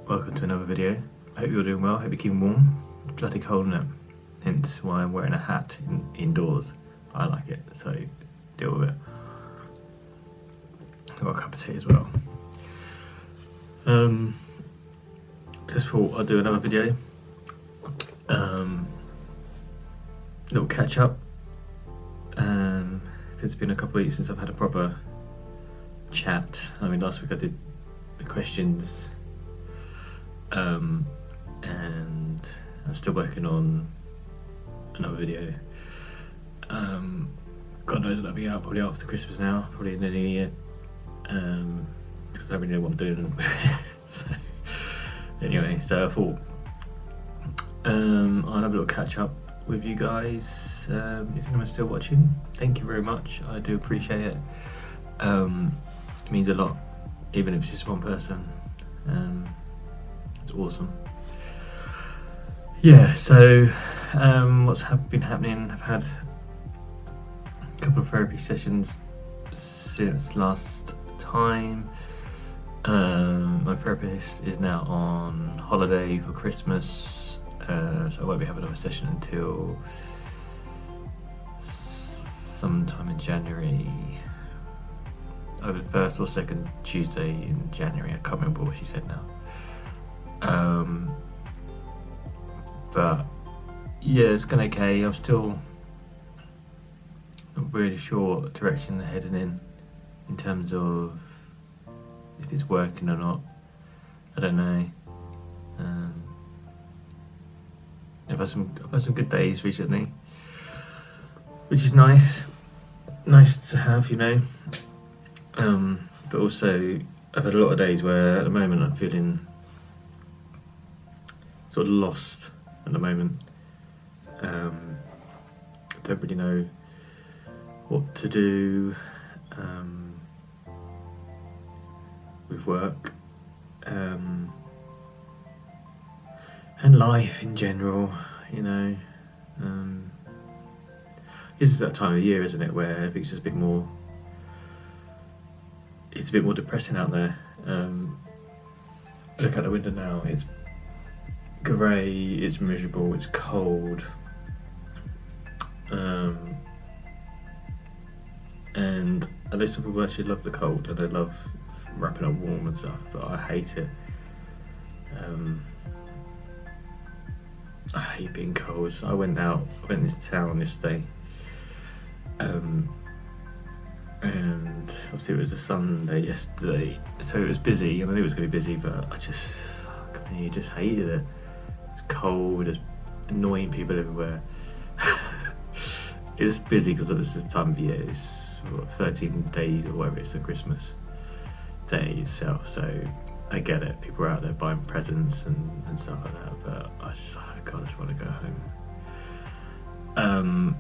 Welcome to another video. I hope you're doing well, hope you're keeping warm. It's bloody cold, isn't it? Hence why I'm wearing a hat indoors. I like it, so deal with it. I've got a cup of tea as well. Just thought I'd do another video. Little catch up. It's been a couple of weeks since I've had a proper chat. I mean, last week I did the questions, and I'm still working on another video. God knows that'll be out probably after Christmas now, probably in the new year, because I don't really know what I'm doing. So, anyway, so I thought I'll have a little catch up with you guys. If anyone's still watching, thank you very much. I do appreciate it. It means a lot, even if it's just one person. It's awesome. Yeah, so what's been happening, I've had a couple of therapy sessions since last time. My therapist is now on holiday for Christmas, so I won't be having another session until sometime in January, either the first or second Tuesday in January. I can't remember what she said now. But yeah, it's going okay. I'm still not really sure what direction they're heading in terms of if it's working or not. I don't know. I've had some good days recently, which is nice to have, you know. But also I've had a lot of days where at the moment I'm feeling sort of lost at the moment. Don't really know what to do with work and life in general, you know. This is that time of year, isn't it, where it's just a bit more depressing out there. Look out the window now, it's grey, it's miserable, it's cold, and I know some people actually love the cold and they love wrapping up warm and stuff, but I hate it. I hate being cold. So I went into town yesterday, and obviously it was a Sunday yesterday, so it was busy, and I knew it was going to be busy, but I just hated it. It's cold, there's annoying people everywhere. It's busy because this is the time of year. It's 13 days or whatever it's the Christmas day itself, so I get it. People are out there buying presents and stuff like that, but I just want to go home.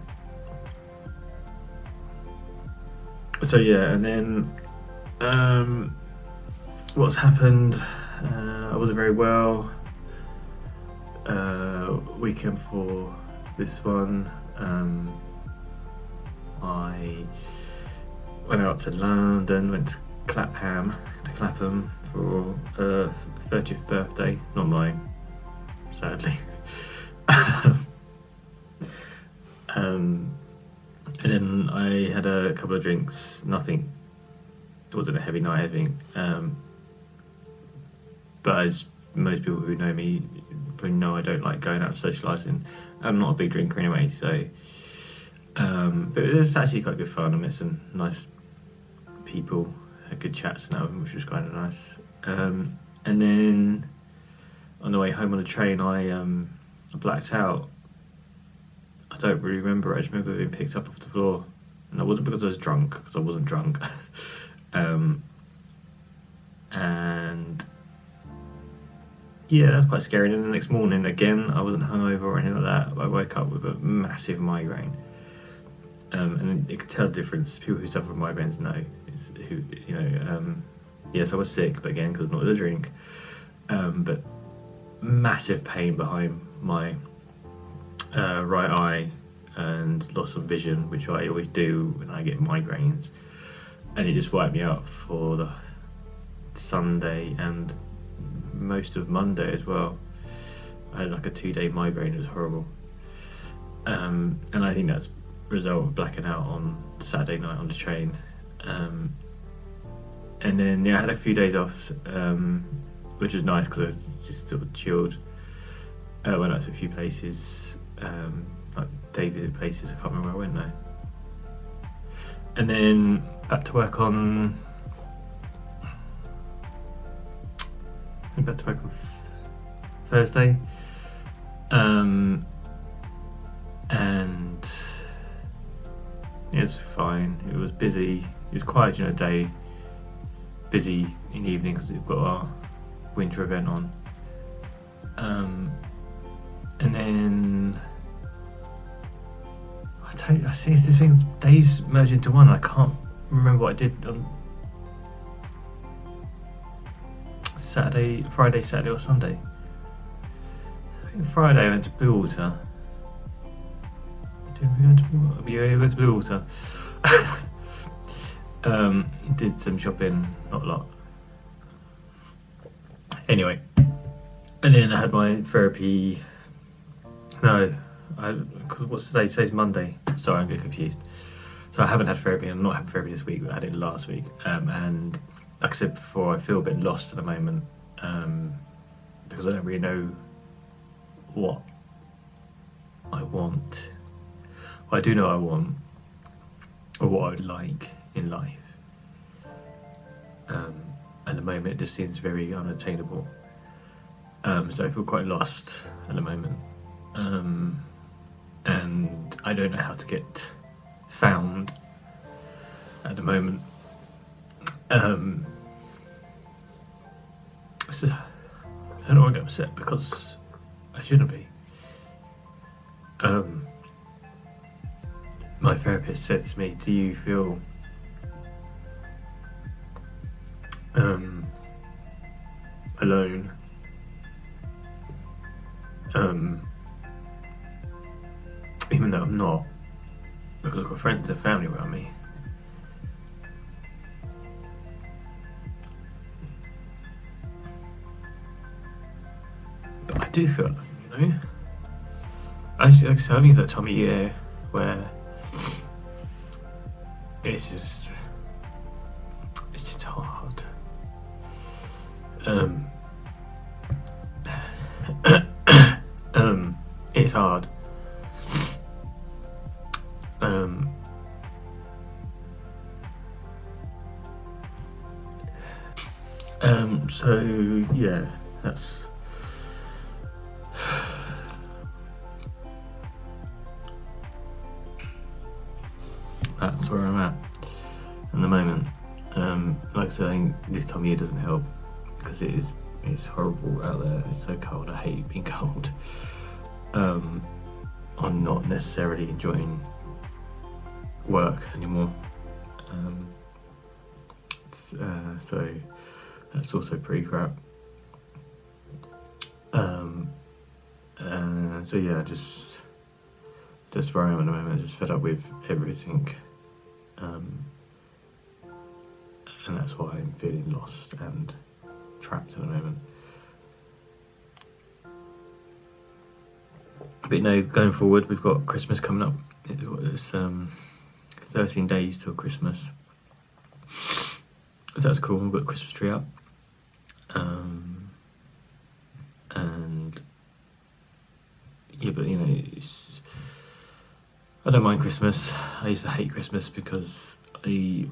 So yeah, and then what's happened, I wasn't very well weekend for this one. I went out to London, went to Clapham for 30th birthday, not mine, sadly. And then I had a couple of drinks, nothing, it wasn't a heavy night, I think. But as most people who know me probably know, I don't like going out socialising. I'm not a big drinker anyway, so but it was actually quite good fun. I met some nice people, had good chats and that, which was kind of nice. And then on the way home on the train, I blacked out. I don't really remember. I just remember being picked up off the floor, and that wasn't because I was drunk, because I wasn't drunk. And yeah, that's quite scary. And then the next morning, again, I wasn't hungover or anything like that. I woke up with a massive migraine, and you could tell the difference. People who suffer from migraines know. Yes, I was sick, but again, because not with a drink. But massive pain behind my right eye and loss of vision, which I always do when I get migraines, and it just wiped me out for the Sunday and most of Monday as well. I had like a 2-day migraine. It was horrible. And I think that's a result of blacking out on Saturday night on the train. And then I had a few days off, which was nice because I just sort of chilled. Went out to a few places, like day visit places. I can't remember where I went now. And then back to work on Thursday. And it was fine. It was busy. It was quiet during the day, busy in the evening because we've got our winter event on. And then I see this thing, days merge into one. I can't remember what I did on Friday, Saturday or Sunday. I think Friday I went to Bluewater. Did we go to Bluewater? Yeah, we went to Bluewater. Did some shopping, not a lot. Anyway, and then I had my therapy. What's today? Today's Monday. Sorry, I'm getting confused. So I haven't had therapy. I'm not having therapy this week, but I had it last week. And like I said before, I feel a bit lost at the moment because I don't really know what I want. Well, I do know what I want, or what I would like in life. At the moment, it just seems very unattainable. So I feel quite lost at the moment. And I don't know how to get found at the moment. So I don't want to get upset because I shouldn't be. My therapist said to me, do you feel alone? Even though I'm not, because I've got friends and family around me. But I do feel like, I think it's that time of year where it's just hard. It's hard. So yeah, that's where I'm at the moment. Like I said, I think this time of year doesn't help because it's horrible out there. It's so cold. I hate being cold. I'm not necessarily enjoying work anymore. So that's also pretty crap. So yeah, just where I am at the moment, just fed up with everything. And that's why I'm feeling lost and trapped at the moment. But going forward, we've got Christmas coming up. It's 13 days till Christmas. So that's cool. We've got a Christmas tree up. And yeah, but I don't mind Christmas. I used to hate Christmas because I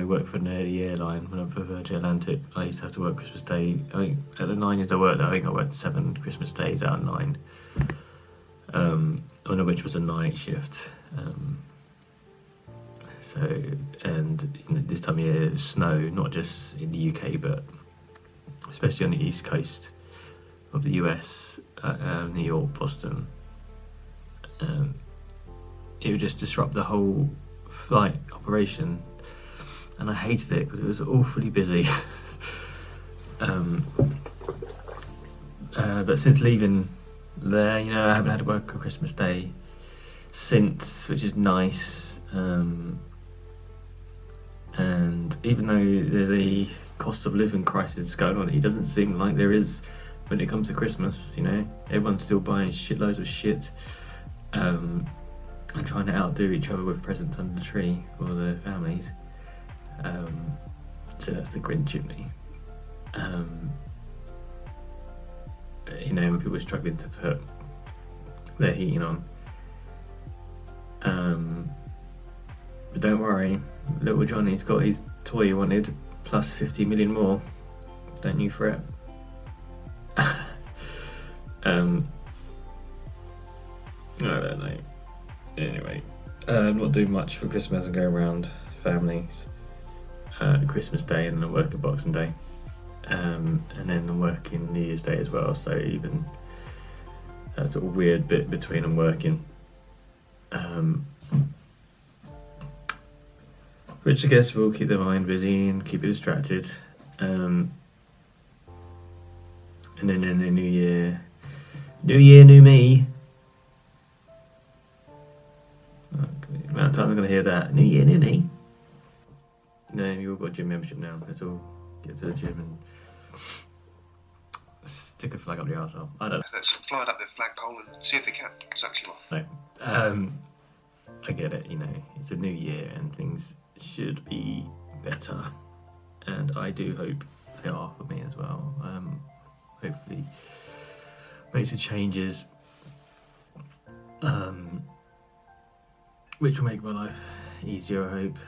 worked for an early airline when I was for Virgin Atlantic. I used to have to work Christmas Day. I think at the 9 years I worked there, I think I worked 7 Christmas days out of 9. One of which was a night shift. This time of year, it was snow, not just in the UK, but especially on the east coast of the US, New York, Boston. It would just disrupt the whole flight operation, and I hated it because it was awfully busy. But since leaving there, I haven't had to work on Christmas Day since, which is nice. And even though there's a cost of living crisis going on. It doesn't seem like there is when it comes to Christmas. You know, everyone's still buying shitloads of shit, and trying to outdo each other with presents under the tree for their families. So that's the Grinch in me. You know, when people are struggling to put their heating on. But don't worry, little Johnny's got his toy he wanted, plus 50 million more. Don't you fret. I don't know. Anyway, I'm not doing much for Christmas. I go around families, Christmas Day, and then I work at Boxing Day, and then I'm working New Year's Day as well. So even that sort of weird bit between I'm working, which I guess will keep their mind busy and keep it distracted. And then in the new year, new me. The amount of times I'm going to hear that. New year, new me. No, you've all got a gym membership now. Let's all get to the gym and stick a flag up the arsehole. I don't know. Let's fly it up their flagpole and see if they can suck you off. No. I get it, you know. It's a new year and things should be better. And I do hope they are for me as well. Hopefully make some changes. Which will make my life easier, I hope.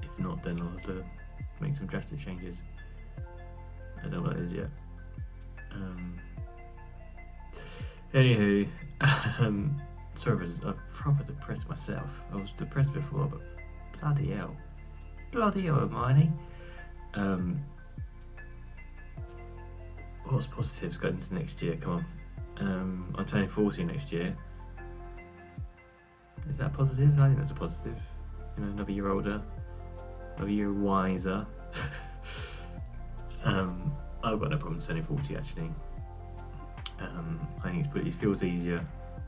If not, then I'll have to make some drastic changes. I don't know what it is yet. Anywho, sorry, I've proper depressed myself. I was depressed before, but bloody hell, Hermione. What's positives going into next year? Come on. I'm turning 40 next year. Is that positive? I think that's a positive. You know, another year older, another year wiser. I've got no problem turning 40 actually. I think it feels easier.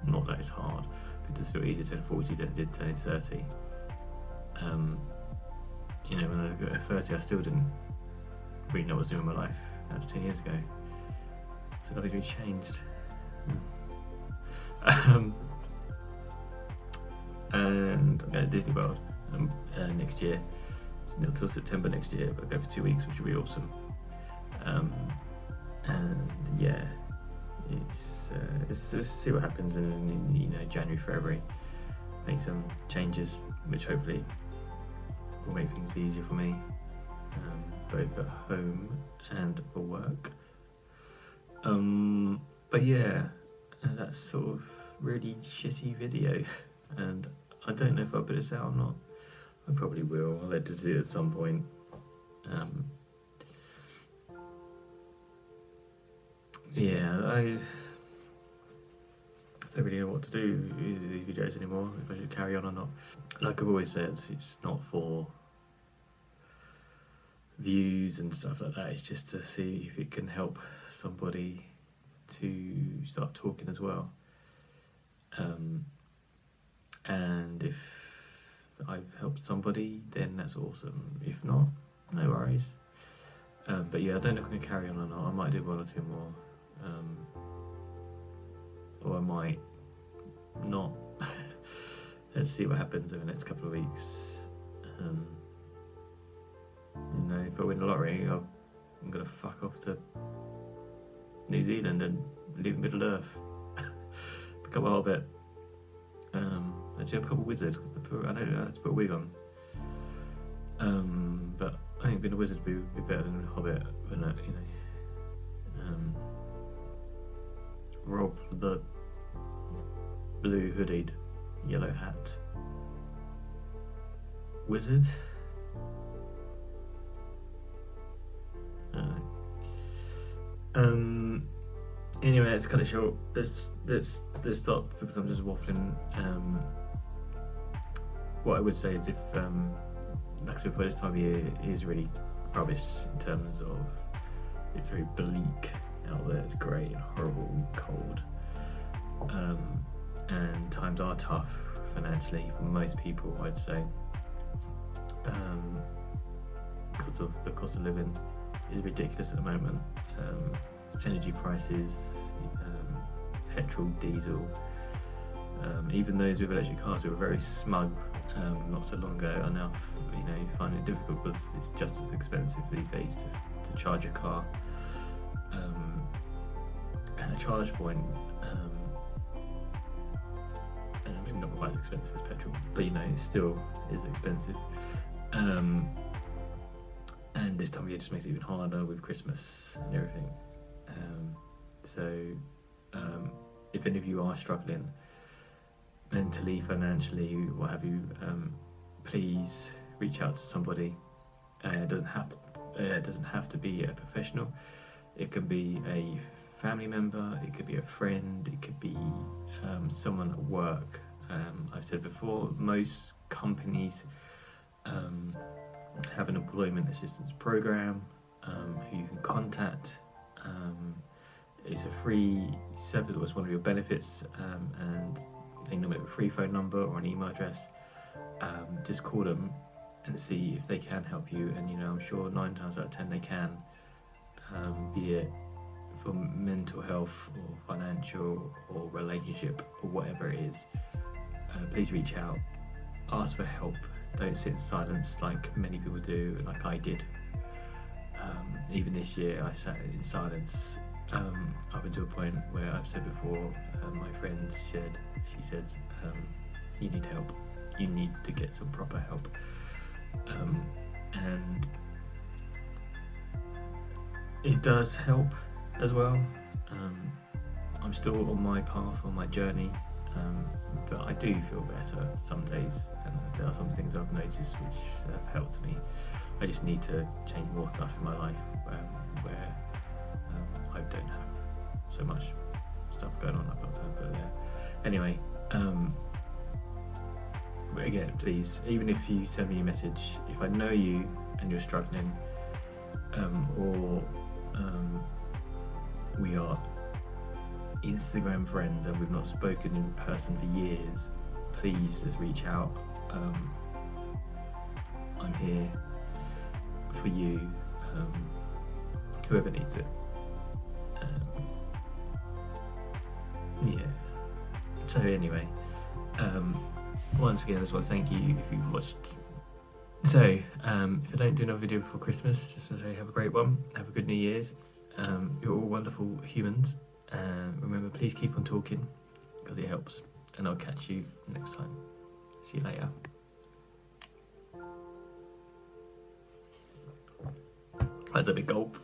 Not that it's hard, but it does feel easier turning 40 than it did turning 30. You know, when I got to 30, I still didn't really know what I was doing with my life. That was 10 years ago. So nothing's really changed. And I'm going to Disney World next year. It's not till September next year, but I'll go for 2 weeks, which will be awesome. And yeah, let's see what happens in you know, January, February. Make some changes, which hopefully will make things easier for me, both at home and for work. But yeah, that's sort of really shitty video, and I don't know if I'll put this out or not. I probably will. I'll edit it at some point. Yeah, I don't really know what to do with these videos anymore, if I should carry on or not. Like I've always said, it's not for views and stuff like that, it's just to see if it can help somebody to start talking as well. And if I've helped somebody, then that's awesome. If not, no worries. But yeah, I don't know if I'm going to carry on or not. I might do one or two more. Or I might not. Let's see what happens over the next couple of weeks. You know, if I win the lottery, I'm going to fuck off to New Zealand and leave the Middle Earth. Become a hobbit. Actually, I'll become a wizard. I know I have to put a wig on. But I think being a wizard would be better than a hobbit, wouldn't it? You know. Rob the blue hooded, yellow hat wizard. Anyway, let's cut it short. Let's stop because I'm just waffling. What I would say is, if like I said, for this time of year is really rubbish in terms of it's very bleak out there. It's grey and horrible and cold, and times are tough financially for most people, I'd say. because of the cost of living is ridiculous at the moment. Energy prices, petrol, diesel. Even those with electric cars who were very smug not so long ago are now, find it difficult because it's just as expensive these days to charge a car. And a charge point, maybe not quite as expensive as petrol, but it still is expensive. And this time of year just makes it even harder with Christmas and everything. If any of you are struggling mentally, financially, what have you, please reach out to somebody. It doesn't have to be a professional. It can be a family member, it could be a friend, it could be someone at work. I've said before, most companies have an employment assistance program who you can contact. It's a free service. It was one of your benefits, and they normally have a free phone number or an email address. Just call them and see if they can help you, and I'm sure 9 times out of 10 they can, be it for mental health or financial or relationship or whatever it is. Please reach out, ask for help. Don't sit in silence like many people do, like I did. Even this year I sat in silence up until a point where I've said before, my friend said, you need help, you need to get some proper help. And it does help as well. I'm still on my path, on my journey, but I do feel better some days, and there are some things I've noticed which have helped me. I just need to change more stuff in my life where I don't have so much stuff going on up there. But anyway, but again, please, even if you send me a message, if I know you and you're struggling, or we are Instagram friends and we've not spoken in person for years, please just reach out. I'm here for you, whoever needs it. So anyway, once again I just want to thank you if you've watched. So if I don't do another video before Christmas, just want to say have a great one, have a good New Year's. You're all wonderful humans. Remember, please keep on talking because it helps, and I'll catch you next time. See you later. That's a big gulp.